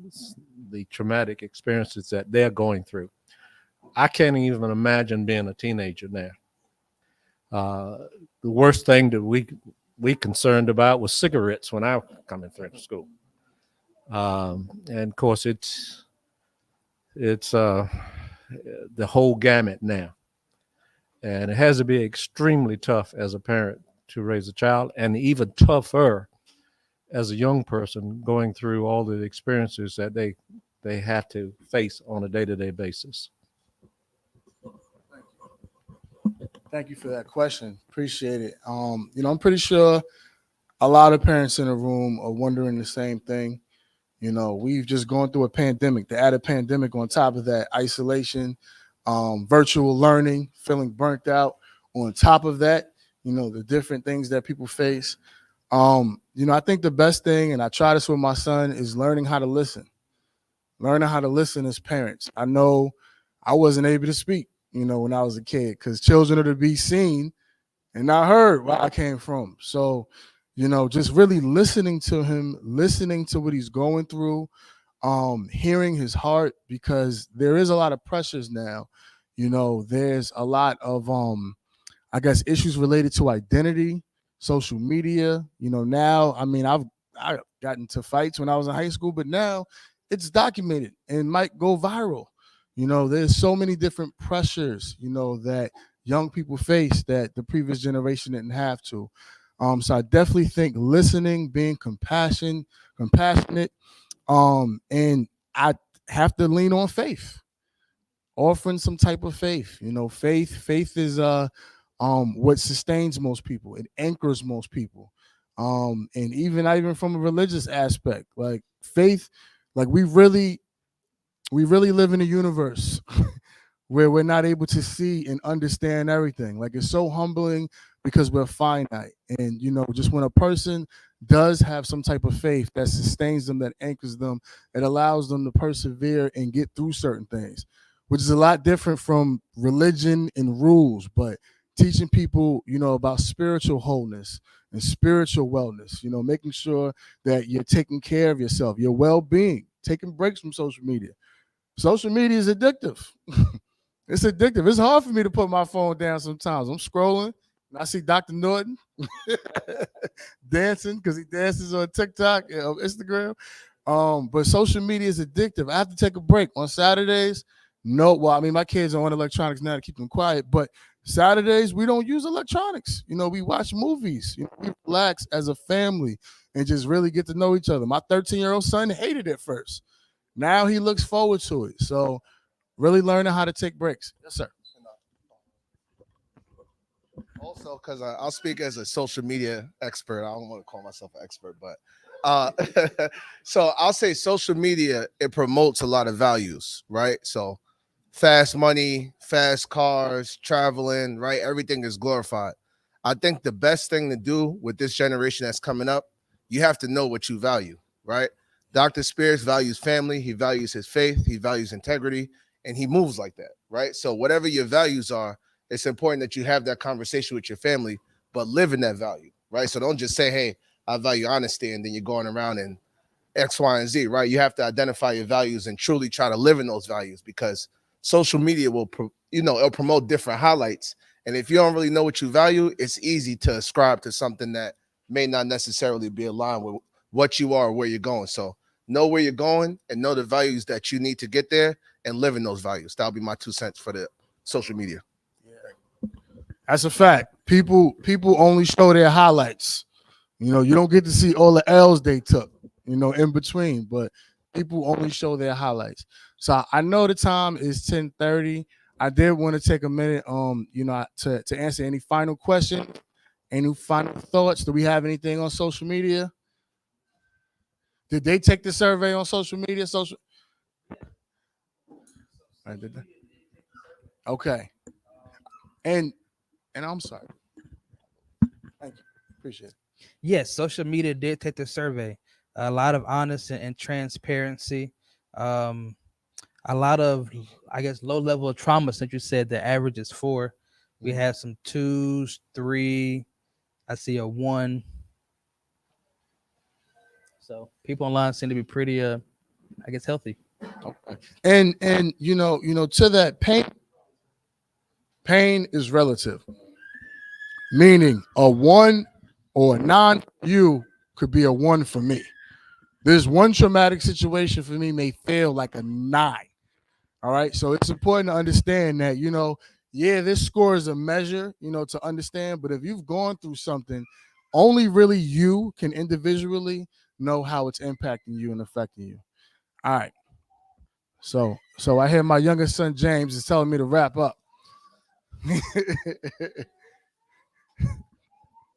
the traumatic experiences that they're going through. I can't even imagine being a teenager now. The worst thing that we concerned about was cigarettes when I was coming through school. And of course, it's the whole gamut now. And it has to be extremely tough as a parent to raise a child, and even tougher as a young person going through all the experiences that they have to face on a day-to-day basis. Thank you for that question. Appreciate it. I'm pretty sure a lot of parents in the room are wondering the same thing. We've just gone through a pandemic. The added pandemic on top of that, isolation, virtual learning, feeling burnt out. On top of that, the different things that people face. I think the best thing, and I try this with my son, is learning how to listen. Learning how to listen as parents. I know I wasn't able to speak, when I was a kid, because children are to be seen and not heard where I came from. So, just really listening to him, listening to what he's going through, hearing his heart, because there is a lot of pressures now. There's a lot of, I guess, issues related to identity, social media. Now, I got into fights when I was in high school, but now it's documented and might go viral. There's so many different pressures, that young people face that the previous generation didn't have to. So I definitely think listening, being compassionate, and I have to lean on faith, offering some type of faith. Faith is what sustains most people. It anchors most people. And even from a religious aspect, like faith, like we really live in a universe where we're not able to see and understand everything. Like, it's so humbling because we're finite. And, just when a person does have some type of faith that sustains them, that anchors them, it allows them to persevere and get through certain things, which is a lot different from religion and rules. But teaching people, about spiritual wholeness and spiritual wellness, making sure that you're taking care of yourself, your well-being, taking breaks from social media. Social media is addictive. It's addictive. It's hard for me to put my phone down sometimes. I'm scrolling and I see Dr. Norton dancing, because he dances on TikTok and on Instagram. But social media is addictive. I have to take a break on Saturdays. My kids are on electronics now to keep them quiet, but Saturdays we don't use electronics. We watch movies. We relax as a family and just really get to know each other. My 13-year-old son hated it first. Now he looks forward to it. So really learning how to take breaks. Yes, sir. Also, because I'll speak as a social media expert. I don't want to call myself an expert, but so I'll say social media, it promotes a lot of values, right? So fast money, fast cars, traveling, right? Everything is glorified. I think the best thing to do with this generation that's coming up, you have to know what you value, right? Dr. Spears values family. He values his faith. He values integrity, and he moves like that, right? So whatever your values are, it's important that you have that conversation with your family, but live in that value, right? So don't just say, hey, I value honesty, and then you're going around and X, Y, and Z, right? You have to identify your values and truly try to live in those values, because social media will, it'll promote different highlights. And if you don't really know what you value, it's easy to ascribe to something that may not necessarily be aligned with what you are or where you're going. So know where you're going and know the values that you need to get there and live in those values. That'll be my 2 cents for the social media. Yeah. That's a fact. People only show their highlights. You don't get to see all the L's they took, in between. But People only show their highlights. So I know the time is 10:30. I did want to take a minute, to answer any final questions, any final thoughts. Do we have anything on social media? Did they take the survey on social media? I did that. Okay. And I'm sorry. Thank you. Appreciate it. Yes, social media did take the survey. A lot of honesty and transparency. A lot of, I guess, low level of trauma. Since you said the average is 4, we had some 2s, 3. I see a 1. So people online seem to be pretty, I guess, healthy. Okay. And to that, pain is relative. Meaning a 1 or a 9 you could be a 1 for me. This one traumatic situation for me may feel like a 9. All right. So it's important to understand that, this score is a measure, to understand. But if you've gone through something, only really you can individually know how it's impacting you and affecting you. All right. So I hear my youngest son, James, is telling me to wrap up.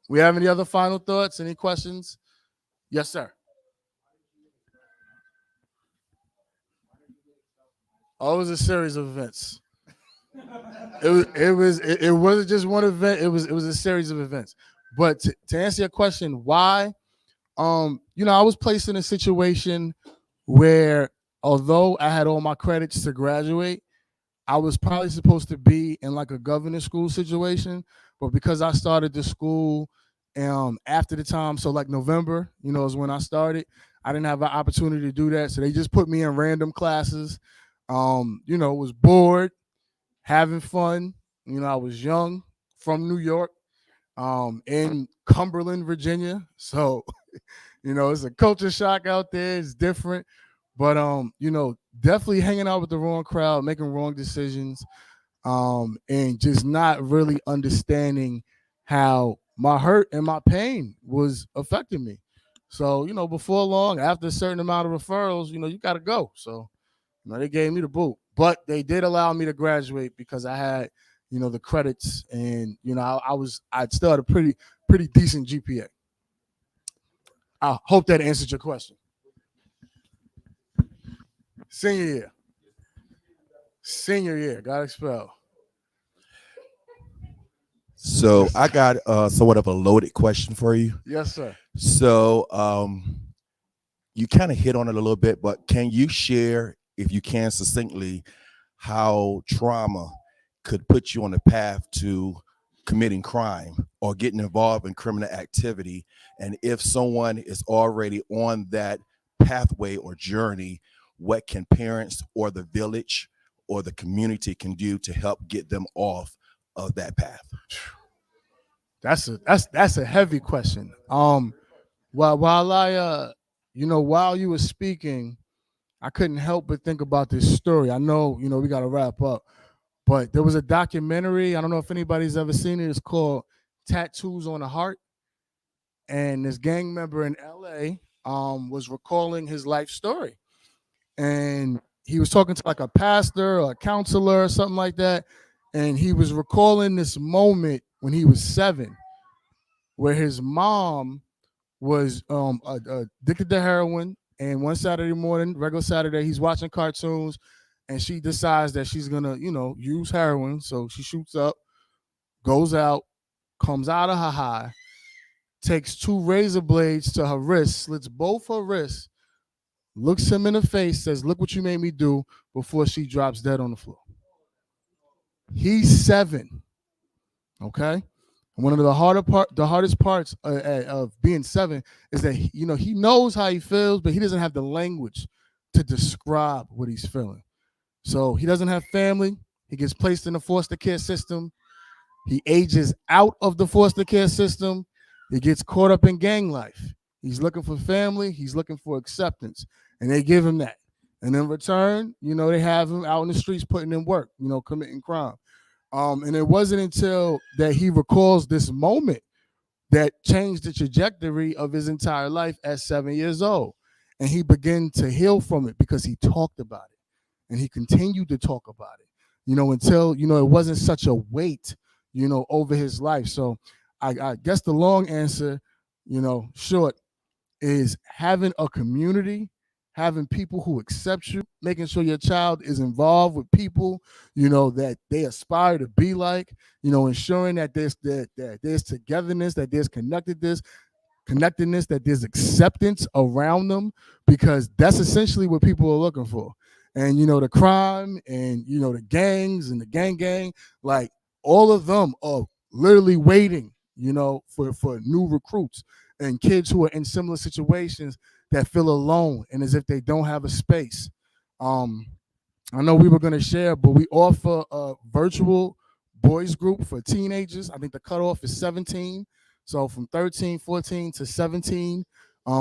We have any other final thoughts? Any questions? Yes, sir. Oh, it was a series of events. It wasn't just one event. It was a series of events. But to answer your question, why? I was placed in a situation where, although I had all my credits to graduate, I was probably supposed to be in like a government school situation, but because I started the school after the time, so like November, is when I started. I didn't have an opportunity to do that, so they just put me in random classes. Was bored, having fun. I was young, from New York, in Cumberland, Virginia. So, it's a culture shock out there. It's different, but definitely hanging out with the wrong crowd, making wrong decisions, and just not really understanding how my hurt and my pain was affecting me. So, before long, after a certain amount of referrals, you got to go. So, they gave me the boot, but they did allow me to graduate because I had, the credits, and I'd still had a pretty decent GPA. I hope that answered your question. Senior year, got expelled. So I got somewhat of a loaded question for you. Yes, sir. So you kind of hit on it a little bit, but can you share, if you can succinctly, how trauma could put you on the path to committing crime or getting involved in criminal activity? And if someone is already on that pathway or journey, what can parents or the village or the community can do to help get them off of that path? That's a heavy question. While you were speaking, I couldn't help but think about this story. I know, we got to wrap up, but there was a documentary. I don't know if anybody's ever seen it. It's called Tattoos on the Heart. And this gang member in LA was recalling his life story. And he was talking to like a pastor or a counselor or something like that. And he was recalling this moment when he was 7, where his mom was addicted to heroin. And one Saturday morning, regular Saturday, he's watching cartoons, and she decides that she's gonna, use heroin. So she shoots up, goes out, comes out of her high, takes 2 razor blades to her wrist, slits both her wrists, looks him in the face, says, "Look what you made me do," before she drops dead on the floor. He's 7. Okay. One of the hardest parts of being 7 is that he knows how he feels, but he doesn't have the language to describe what he's feeling. So he doesn't have family. He gets placed in the foster care system. He ages out of the foster care system. He gets caught up in gang life. He's looking for family. He's looking for acceptance, and they give him that. And in return, they have him out in the streets putting in work, committing crime. And it wasn't until that he recalls this moment that changed the trajectory of his entire life at 7 years old. and he began to heal from it because he talked about it, and he continued to talk about it, until it wasn't such a weight, over his life. So I guess the long answer, short, is having a community, having people who accept you, making sure your child is involved with people, that they aspire to be like, ensuring that there's togetherness, that there's connectedness, that there's acceptance around them, because that's essentially what people are looking for. And the crime and the gangs and the gang, like all of them are literally waiting, for new recruits and kids who are in similar situations that feel alone and as if they don't have a space. I know we were going to share, but we offer a virtual boys group for teenagers. I think the cutoff is 17. So from 13, 14 to 17,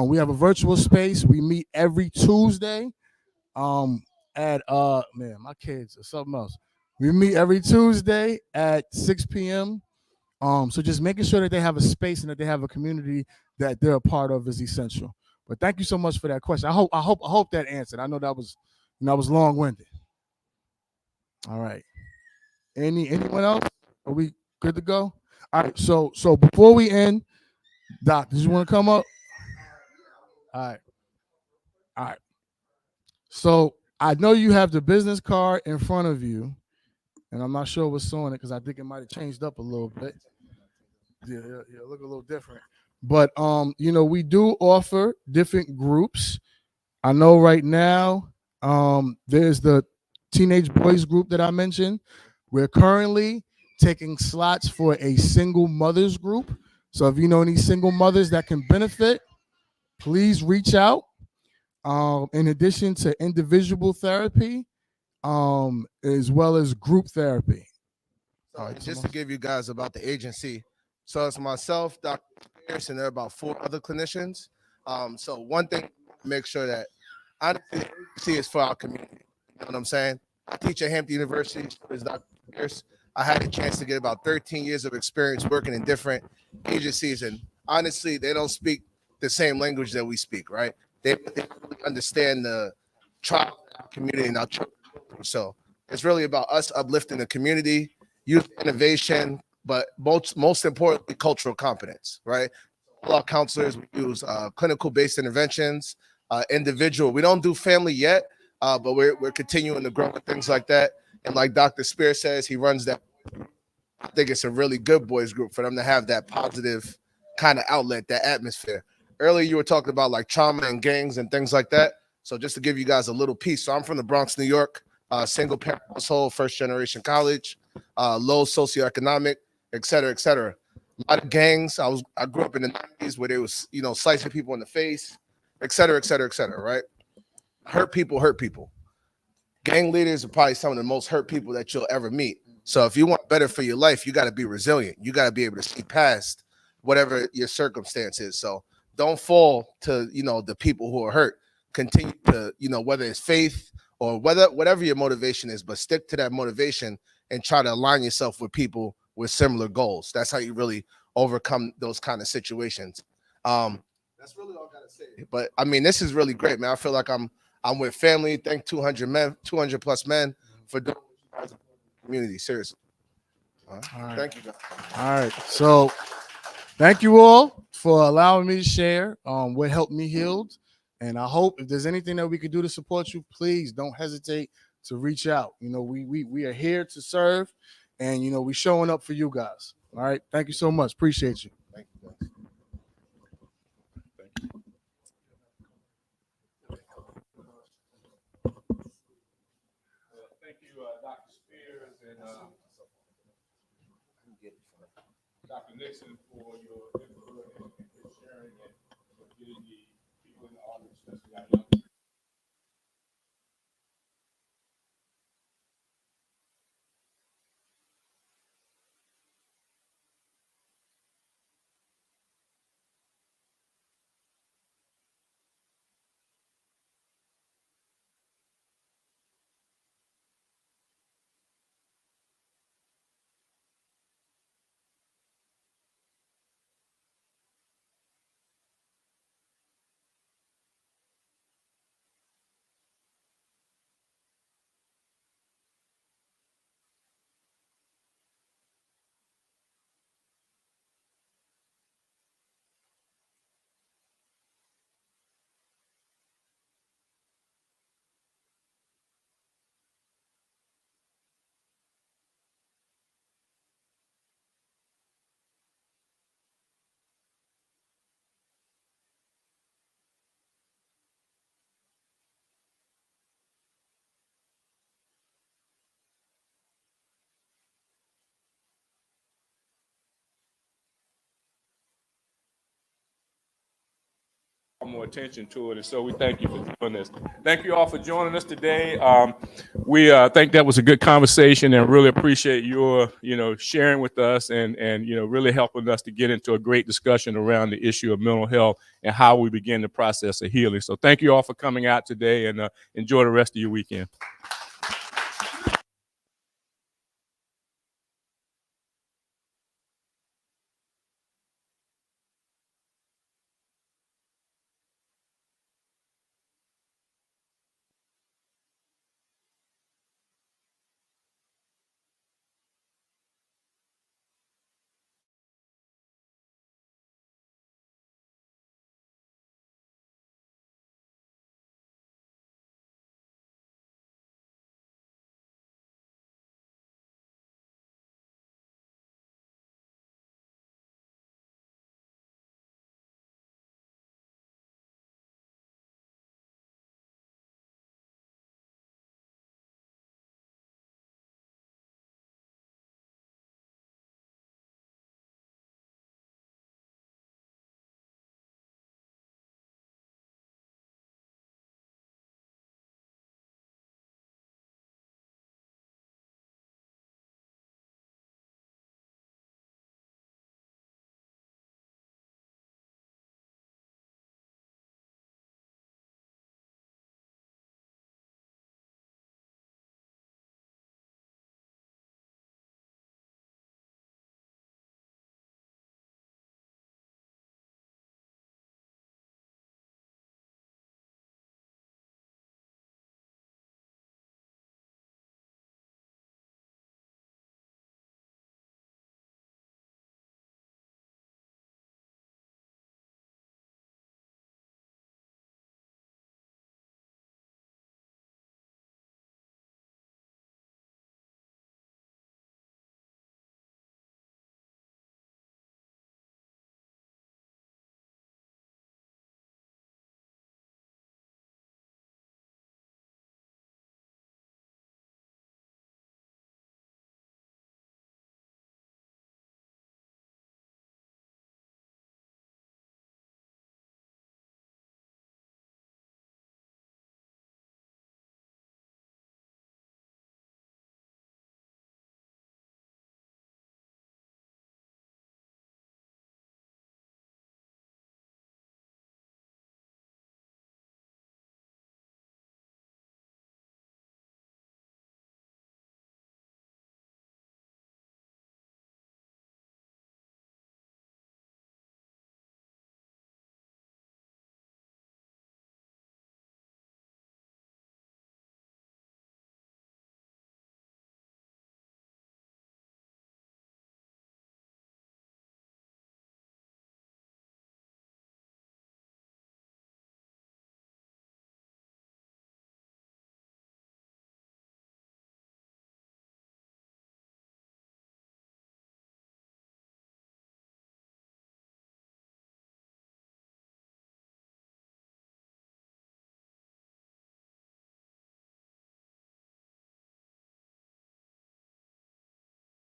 we have a virtual space. We meet every Tuesday at man, my kids are something else. We meet every Tuesday at 6 p.m. So just making sure that they have a space and that they have a community that they're a part of is essential. But thank you so much for that question. I hope that answered. I know that was long-winded. All right. Anyone else? Are we good to go? All right. So before we end, Doc, did you want to come up? All right. All right. So I know you have the business card in front of you, and I'm not sure what's on it because I think it might have changed up a little bit. Yeah, look a little different. But we do offer different groups. I know right now, there's the teenage boys group that I mentioned. We're currently taking slots for a single mothers group. So if you know any single mothers that can benefit, please reach out. In addition to individual therapy, as well as group therapy. All right, just to give you guys about the agency. So it's myself, Dr. Pierce, and there are about 4 other clinicians. So one thing, make sure that honestly, the agency is for our community. You know what I'm saying? I teach at Hampton University as Dr. Pierce. I had a chance to get about 13 years of experience working in different agencies, and honestly, they don't speak the same language that we speak, right? They really understand the trial community and our children. So it's really about us uplifting the community, youth innovation, but most importantly, cultural competence, right? All our counselors, we use clinical-based interventions, individual. We don't do family yet, but we're continuing to grow with things like that. And like Dr. Spear says, he runs that. I think it's a really good boys group for them to have that positive kind of outlet, that atmosphere. Earlier, you were talking about like trauma and gangs and things like that. So just to give you guys a little piece. So I'm from the Bronx, New York, single parent household, first generation college, low socioeconomic, et cetera, et cetera. A lot of gangs. I grew up in the 90s where they was, slicing people in the face, et cetera, et cetera, et cetera, right? Hurt people. Gang leaders are probably some of the most hurt people that you'll ever meet. So if you want better for your life, you got to be resilient. You got to be able to see past whatever your circumstance is. So don't fall to, the people who are hurt. Continue to, whether it's faith or whatever your motivation is, but stick to that motivation and try to align yourself with people with similar goals. That's how you really overcome those kind of situations. That's really all I gotta say. But I mean, this is really great, man. I feel like I'm with family. Thank 200 plus men for doing community. Seriously. All right. Thank you, guys. All right. So thank you all for allowing me to share what helped me heal. And I hope if there's anything that we could do to support you, please don't hesitate to reach out. We are here to serve, and we showing up for you guys. All right. Thank you so much. Appreciate you. Thank you, guys. Thank you, Dr. Spears and Dr. Nixon for your input and sharing and for getting the people in the audience, especially our young more attention to it. And so we thank you for doing this. Thank you all for joining us today. We think that was a good conversation and really appreciate your, sharing with us and really helping us to get into a great discussion around the issue of mental health and how we begin the process of healing. So thank you all for coming out today and enjoy the rest of your weekend.